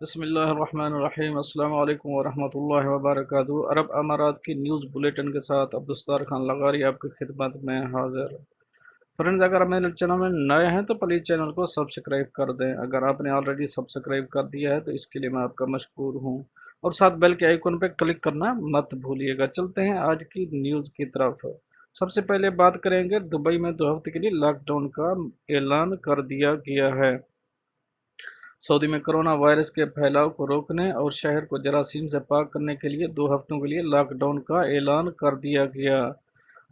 بسم اللہ الرحمن الرحیم۔ السلام علیکم ورحمۃ اللہ وبرکاتہ۔ عرب امارات کی نیوز بلیٹن کے ساتھ عبدالستار خان لغاری آپ کی خدمت میں حاضر۔ فرینڈز، اگر آپ میرے چینل میں نئے ہیں تو پلیز چینل کو سبسکرائب کر دیں۔ اگر آپ نے آلریڈی سبسکرائب کر دیا ہے تو اس کے لیے میں آپ کا مشکور ہوں، اور ساتھ بیل کے آئیکن پہ کلک کرنا مت بھولیے گا۔ چلتے ہیں آج کی نیوز کی طرف۔ سب سے پہلے بات کریں گے دبئی میں 2 ہفتے کے لیے لاک ڈاؤن کا اعلان کر دیا گیا ہے۔ سعودی میں کرونا وائرس کے پھیلاؤ کو روکنے اور شہر کو جراثیم سے پاک کرنے کے لیے 2 ہفتوں کے لیے لاک ڈاؤن کا اعلان کر دیا گیا۔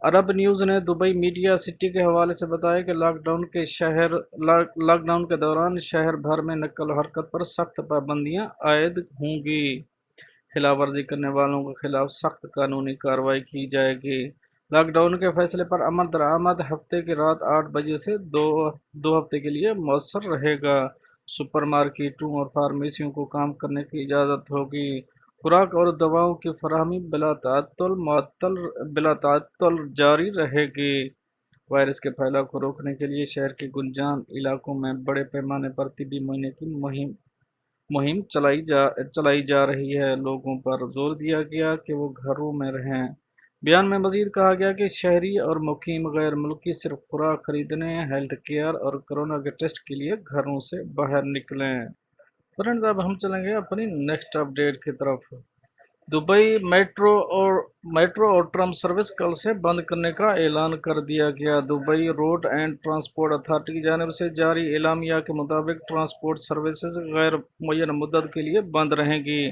عرب نیوز نے دبئی میڈیا سٹی کے حوالے سے بتایا کہ لاک ڈاؤن کے دوران شہر بھر میں نقل و حرکت پر سخت پابندیاں عائد ہوں گی۔ خلاف ورزی کرنے والوں کے خلاف سخت قانونی کارروائی کی جائے گی۔ لاک ڈاؤن کے فیصلے پر عمل درآمد ہفتے کی رات 8 بجے سے دو ہفتے کے لیے مؤثر رہے گا۔ سپر مارکیٹوں اور فارمیسیوں کو کام کرنے کی اجازت ہوگی۔ خوراک اور دواؤں کی فراہمی بلا تعطل جاری رہے گی۔ وائرس کے پھیلاؤ کو روکنے کے لیے شہر کے گنجان علاقوں میں بڑے پیمانے پر طبی معائنے کی مہم چلائی جا رہی ہے۔ لوگوں پر زور دیا گیا کہ وہ گھروں میں رہیں۔ بیان میں مزید کہا گیا کہ شہری اور مقیم غیر ملکی صرف خوراک خریدنے، ہیلتھ کیئر اور کورونا کے ٹیسٹ کے لیے گھروں سے باہر نکلیں۔ فرینڈز، اب ہم چلیں گے اپنی نیکسٹ اپڈیٹ کی طرف۔ دبئی میٹرو اور ٹرام سروس کل سے بند کرنے کا اعلان کر دیا گیا۔ Dubai road and transport authority کی جانب سے جاری اعلامیہ کے مطابق ٹرانسپورٹ سروسز غیر معینہ مدت کے لیے بند رہیں گی۔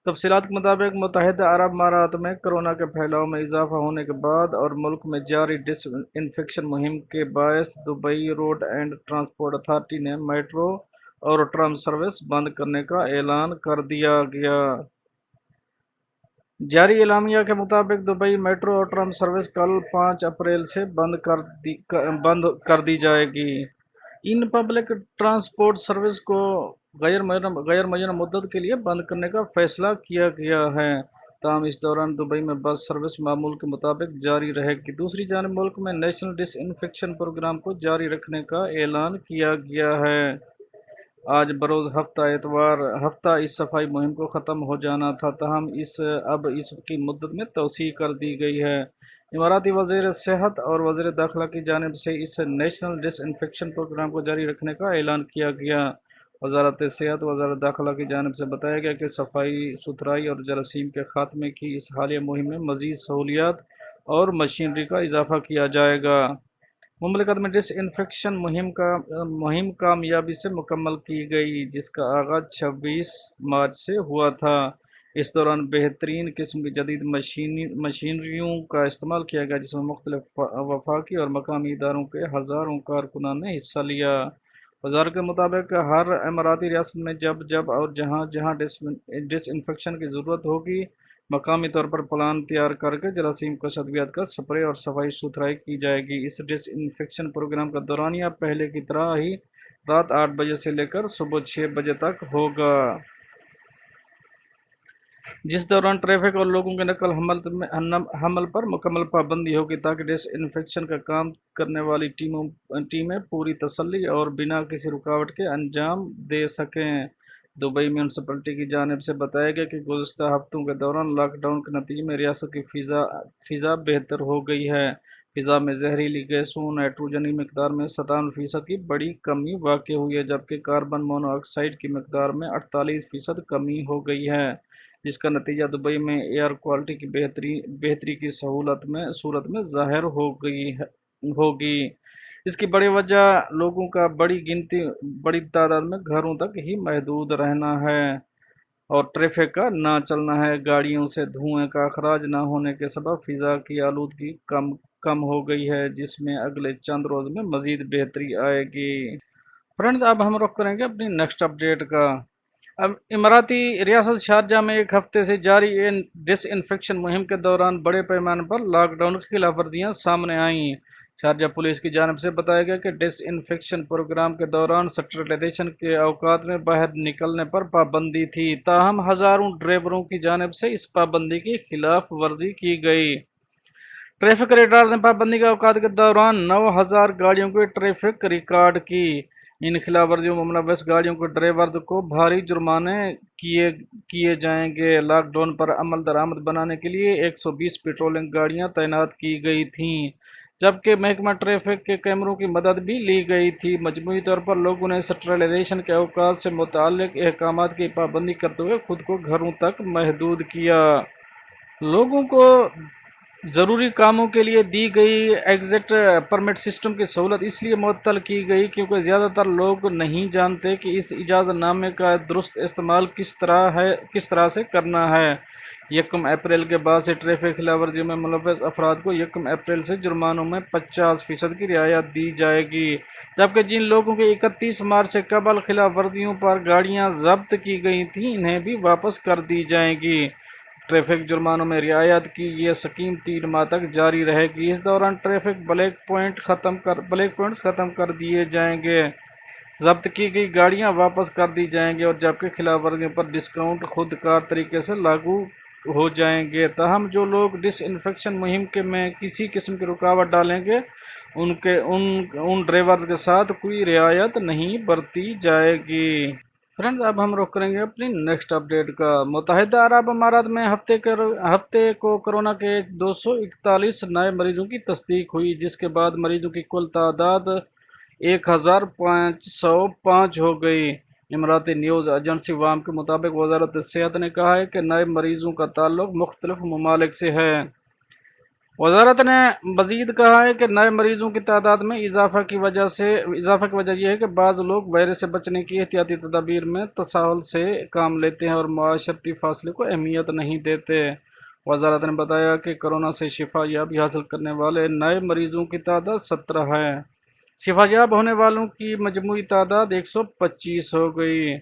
تفصیلات کے مطابق متحدہ عرب امارات میں کرونا کے پھیلاؤ میں اضافہ ہونے کے بعد اور ملک میں جاری ڈس انفیکشن مہم کے باعث Dubai road and transport authority نے میٹرو اور ٹرام سروس بند کرنے کا اعلان کر دیا گیا۔ جاری اعلامیہ کے مطابق دبئی میٹرو اور ٹرام سروس کل 5 اپریل سے بند کر دی جائے گی۔ ان پبلک ٹرانسپورٹ سروس کو غیر معینہ مدت کے لیے بند کرنے کا فیصلہ کیا گیا ہے۔ تاہم اس دوران دبئی میں بس سروس معمول کے مطابق جاری رہے گی۔ دوسری جانب ملک میں نیشنل ڈس انفیکشن پروگرام کو جاری رکھنے کا اعلان کیا گیا ہے۔ آج بروز ہفتہ اس صفائی مہم کو ختم ہو جانا تھا، تاہم اب اس کی مدت میں توسیع کر دی گئی ہے۔ اماراتی وزیر صحت اور وزیر داخلہ کی جانب سے اس نیشنل ڈس انفیکشن پروگرام کو جاری رکھنے کا اعلان کیا گیا۔ وزارت صحت و وزارت داخلہ کی جانب سے بتایا گیا کہ صفائی ستھرائی اور جراثیم کے خاتمے کی اس حالیہ مہم میں مزید سہولیات اور مشینری کا اضافہ کیا جائے گا۔ مملکت میں ڈس انفیکشن مہم کامیابی سے مکمل کی گئی، جس کا آغاز 26 مارچ سے ہوا تھا۔ اس دوران بہترین قسم کی جدید مشینریوں کا استعمال کیا گیا، جس میں مختلف وفاقی اور مقامی اداروں کے ہزاروں کارکنان نے حصہ لیا۔ وزارت کے مطابق ہر اماراتی ریاست میں جب اور جہاں ڈس انفیکشن کی ضرورت ہوگی، مقامی طور پر پلان تیار کر کے جراثیم کشیدگیات کا سپرے اور صفائی ستھرائی کی جائے گی۔ اس ڈس انفیکشن پروگرام کا دورانیہ پہلے کی طرح ہی رات 8 بجے سے لے کر صبح 6 بجے تک ہوگا، جس دوران ٹریفک اور لوگوں کے نقل حمل پر مکمل پابندی ہوگی، تاکہ ڈس انفیکشن کا کام کرنے والی ٹیمیں پوری تسلی اور بنا کسی رکاوٹ کے انجام دے سکیں۔ دبئی میونسپلٹی کی جانب سے بتایا گیا کہ گزشتہ ہفتوں کے دوران لاک ڈاؤن کے نتیجے میں ریاست کی فضا بہتر ہو گئی ہے۔ فضا میں زہریلی گیسوں نائٹروجن کی مقدار میں 57% کی بڑی کمی واقع ہوئی ہے، جبکہ کاربن مونو آکسائیڈ کی مقدار میں 48% کمی ہو گئی ہے، جس کا نتیجہ دبئی میں ایئر کوالٹی کی بہتری کی صورت میں ظاہر ہوگی۔ اس کی بڑی وجہ لوگوں کا بڑی تعداد میں گھروں تک ہی محدود رہنا ہے اور ٹریفک کا نہ چلنا ہے۔ گاڑیوں سے دھوئیں کا اخراج نہ ہونے کے سبب فضا کی آلودگی کم ہو گئی ہے، جس میں اگلے چند روز میں مزید بہتری آئے گی۔ فرینڈز، اب ہم رخ کریں گے اپنی نیکسٹ اپڈیٹ کا۔ اب اماراتی ریاست شارجہ میں 1 ہفتے سے جاری ڈس انفیکشن مہم کے دوران بڑے پیمانے پر لاک ڈاؤن کی خلاف ورزیاں سامنے آئیں۔ شارجہ پولیس کی جانب سے بتایا گیا کہ ڈس انفیکشن پروگرام کے دوران سٹریلیزیشن کے اوقات میں باہر نکلنے پر پابندی تھی، تاہم ہزاروں ڈرائیوروں کی جانب سے اس پابندی کی خلاف ورزی کی گئی۔ ٹریفک ریڈار نے پابندی کے اوقات کے دوران 9000 گاڑیوں کی ٹریفک ریکارڈ کی۔ इन खिलाफ वर्जियों में मुलव्वस गाड़ियों के ड्राइवर्स को भारी जुर्माने किए किए जाएंगे। लॉकडाउन पर अमल दरामद बनाने के लिए 120 पेट्रोलिंग गाड़ियां तैनात की गई थीं, जबकि महकमा ट्रैफिक के कैमरों की मदद भी ली गई थी। मजमूई तौर पर लोगों ने सेंट्रलाइजेशन के अवकाश से मुताल्लिक अहकामात की पाबंदी करते हुए खुद को घरों तक महदूद किया। लोगों को ज़रूरी कामों के लिए दी गई एग्जिट परमिट सिस्टम की सहूलत इसलिए मुअत्तल की गई क्योंकि ज़्यादातर लोग नहीं जानते कि इस इजाज़तनामे का दुरुस्त इस्तेमाल किस तरह से करना है। 1 अप्रैल के बाद से ट्रैफिक खिलाफ वर्जी में मुलव्वस अफराद को 1 अप्रैल से जुर्मानों में 50% की रियायत दी जाएगी, जबकि जिन लोगों के 31 मार्च से कबल खिलाफ वर्जियों पर गाड़ियाँ जब्त की गई थीं इन्हें भी वापस कर दी जाएंगी। ट्रैफिक जुर्मानों में रियायत की ये स्कीम 3 माह तक जारी रहेगी। इस दौरान ट्रैफिक ब्लैक पॉइंट्स ख़त्म कर दिए जाएंगे, जब्त की गई गाड़ियां वापस कर दी जाएंगी और जबकि खिलाफ वर्जियों पर डिस्काउंट खुद कार तरीके से लागू हो जाएंगे। ताहम जो लोग डिसइंफेक्शन मुहिम के में किसी किस्म की रुकावट डालेंगे उनके उन उन ड्राइवर्स के साथ कोई रियायत नहीं बरती जाएगी। फ्रेंड्स, अब हम रुक करेंगे अपनी नेक्स्ट अपडेट का। मुत्तहिदा अरब अमारात में हफ्ते को कोरोना के 241 नए मरीजों की तस्दीक हुई, जिसके बाद मरीजों की कुल तादाद 1505 हो गई। इमराती न्यूज़ एजेंसी वाम के मुताबिक वजारत सेहत ने कहा है कि नए मरीजों का ताल्लुक मुख्तलिफ ममालिक से है। वजारत ने मजीद कहा है कि नए मरीजों की तादाद में इजाफा की वजह यह है कि बाज़ लोग वायरस से बचने की एहतियाती तदाबीर में तसाहुल से काम लेते हैं और माशरती फासले को अहमियत नहीं देते। वजारत ने बताया कि कोरोना से शिफा याबी हासिल करने वाले नए मरीजों की तादाद 17 है। शिफायाब होने वालों की मजमूई तादाद 125 हो गई।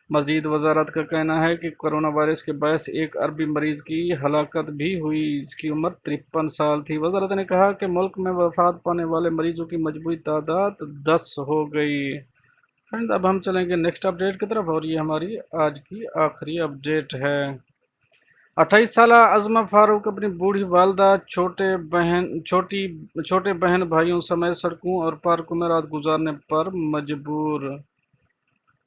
मजीद वजारत का कहना है कि कोरोना वायरस के बायस एक अरबी मरीज की हलाकत भी हुई, जिसकी उम्र 53 साल थी। वजारत ने कहा कि मुल्क में वफात पाने वाले मरीजों की मजमूई तादाद 10 हो गई। फ्रेंड, अब हम चलेंगे नेक्स्ट अपडेट की तरफ और ये हमारी आज की आखिरी अपडेट है। 28 साल अज़मा फारूक अपनी बूढ़ी वालदा छोटे बहन भाइयों समेत सड़कों और पार्कों में रात गुजारने पर मजबूर।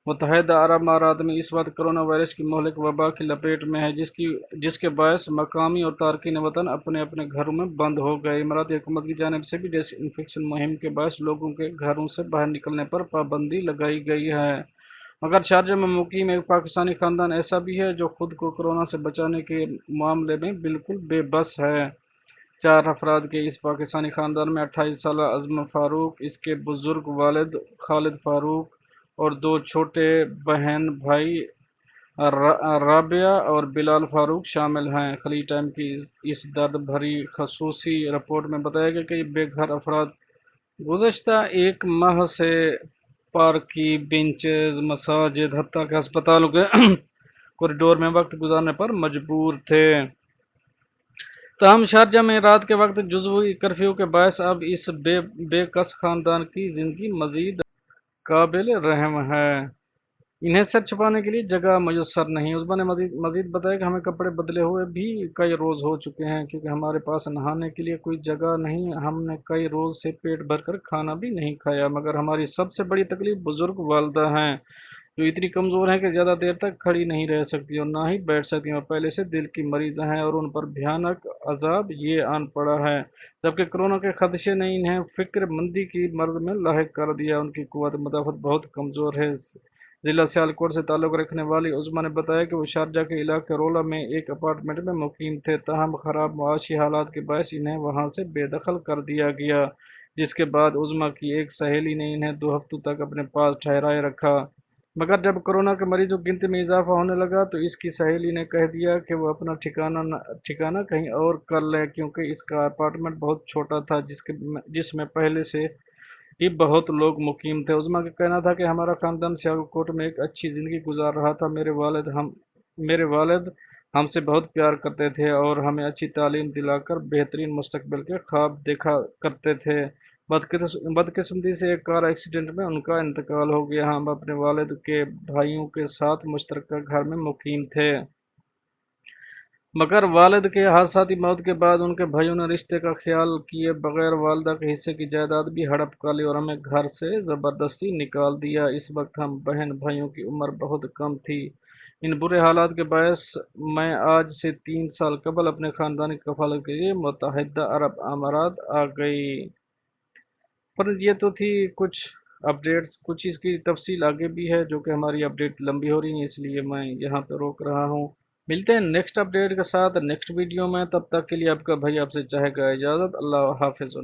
मुत्तहिदा अरब अमारात में इस वक्त कोरोना वायरस की मोहलिक वबा की लपेट में है, जिसके बायस मकामी और तारकीन वतन अपने अपने घरों में बंद हो गए। इमराती हुकूमत की जानिब से भी डिसइंफेक्शन मुहिम के बायस लोगों के घरों से बाहर निकलने पर पाबंदी लगाई गई है, मगर शारजा में मुकीम एक पाकिस्तानी ख़ानदान ऐसा भी है जो खुद को कोरोना से बचाने के मामले में बिल्कुल बेबस है। 4 अफराद के इस पाकिस्तानी ख़ानदान में 28 साल अज़मा फ़ारूक, इसके बुज़ुर्ग वालिद खालिद फ़ारूक और 2 छोटे बहन भाई राबिया और बिलाल फ़ारूक शामिल हैं। खलीज टाइम की इस दर्द भरी खसूसी रिपोर्ट में बताया गया कि बेघर अफराद गुज़श्ता 1 माह से पार्क की बेंचेस, मसाजिद, हत्ता के अस्पतालों के कॉरिडोर में वक्त गुजारने पर मजबूर थे। ताहम शारजा में रात के वक्त जुज़वी कर्फ्यू के बायस अब इस बेकस ख़ानदान की ज़िंदगी मज़ीद काबिल रहम है। इन्हें सर छुपाने के लिए जगह मुयस्सर नहीं। उस्मा ने मजीद बताया कि हमें कपड़े बदले हुए भी कई रोज़ हो चुके हैं क्योंकि हमारे पास नहाने के लिए कोई जगह नहीं। हमने कई रोज़ से पेट भरकर खाना भी नहीं खाया, मगर हमारी सबसे बड़ी तकलीफ बुज़ुर्ग वालदा हैं जो इतनी कमज़ोर हैं कि ज़्यादा देर तक खड़ी नहीं रह सकती और ना ही बैठ सकती, और पहले से दिल की मरीज़ हैं और उन पर भयानक अजाब ये आन पड़ा है। जबकि कोरोना के खदशे ने इन्हें फ़िक्र मंदी की मर्द में लाहिक कर दिया। उनकी क़ुव्वत मुदाफ़त बहुत कमज़ोर है। ज़िला सियालकोट से ताल्लुक़ रखने वाली उज़मा ने बताया कि वो शारजा के इलाके रोला में एक अपार्टमेंट में मुकीम थे, ताहम ख़राब मुआशी हालात के बायस इन्हें वहाँ से बेदखल कर दिया गया, जिसके बाद उज़मा की एक सहेली ने इन्हें 2 हफ्तों तक अपने पास ठहराए रखा। मगर जब कोरोना के मरीजों की गिनती में इजाफा होने लगा तो इसकी सहेली ने कह दिया कि वो अपना ठिकाना कहीं और कर ले, क्योंकि इसका अपार्टमेंट बहुत छोटा था जिसमें पहले से ही बहुत लोग मुकीम थे। उज़मा का कहना था कि हमारा ख़ानदान सियालकोट में एक अच्छी ज़िंदगी गुजार रहा था। मेरे वालिद हमसे बहुत प्यार करते थे और हमें अच्छी तालीम दिलाकर बेहतरीन मुस्तकबिल के ख्वाब देखा करते थे। बदकिस्मती से एक कार एक्सीडेंट में उनका इंतकाल हो गया। हम अपने वालिद के भाइयों के साथ मुश्तरका घर में मुकीम थे। मगर वालिद के हादसाती मौत के बाद उनके भाइयों ने रिश्ते का ख्याल किए बगैर वालिदा के हिस्से की जायदाद भी हड़प कर ली और हमें घर से ज़बरदस्ती निकाल दिया। इस वक्त हम बहन भाइयों की उम्र बहुत कम थी। इन बुरे हालात के बायस मैं आज से 3 साल कबल अपने ख़ानदानी कफालत के लिए मुत्तहिदा अरब अमारात आ गई। पर ये तो थी कुछ अपडेट्स, कुछ इसकी तफसील आगे भी है जो कि हमारी अपडेट लंबी हो रही है, इसलिए मैं यहाँ पे रोक रहा हूँ। मिलते हैं नेक्स्ट अपडेट के साथ नेक्स्ट वीडियो में, तब तक के लिए आपका भाई आपसे चाहेगा इजाज़त। अल्लाह हाफिज़।